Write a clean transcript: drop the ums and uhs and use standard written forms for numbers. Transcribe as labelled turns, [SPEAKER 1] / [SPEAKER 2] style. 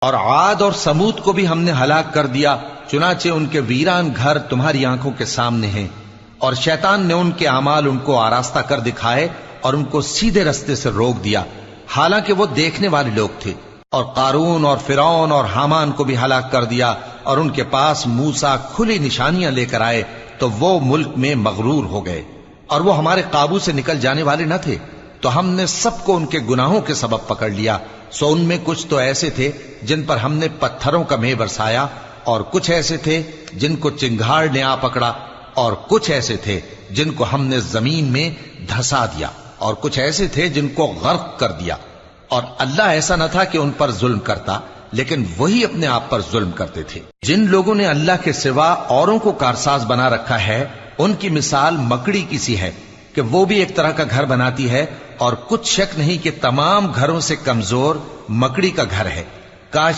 [SPEAKER 1] اور عاد اور سمود کو بھی ہم نے ہلاک کر دیا، چنانچہ ان کے ویران گھر تمہاری آنکھوں کے سامنے ہیں، اور شیطان نے ان کے اعمال ان کو آراستہ کر دکھائے اور ان کو سیدھے رستے سے روک دیا، حالانکہ وہ دیکھنے والے لوگ تھے۔ اور قارون اور فرعون اور حامان کو بھی ہلاک کر دیا، اور ان کے پاس موسیٰ کھلی نشانیاں لے کر آئے تو وہ ملک میں مغرور ہو گئے، اور وہ ہمارے قابو سے نکل جانے والے نہ تھے، تو ہم نے سب کو ان کے گناہوں کے سبب پکڑ لیا۔ سو ان میں کچھ تو ایسے تھے جن پر ہم نے پتھروں کا مے برسایا، اور کچھ ایسے تھے جن کو چنگھاڑ نے آ پکڑا، اور کچھ ایسے تھے جن کو ہم نے زمین میں دھسا دیا، اور کچھ ایسے تھے جن کو غرق کر دیا۔ اور اللہ ایسا نہ تھا کہ ان پر ظلم کرتا، لیکن وہی اپنے آپ پر ظلم کرتے تھے۔ جن لوگوں نے اللہ کے سوا اوروں کو کارساز بنا رکھا ہے، ان کی مثال مکڑی کی سی ہے کہ وہ بھی ایک طرح کا گھر بناتی ہے، اور کچھ شک نہیں کہ تمام گھروں سے کمزور مکڑی کا گھر ہے۔ کاش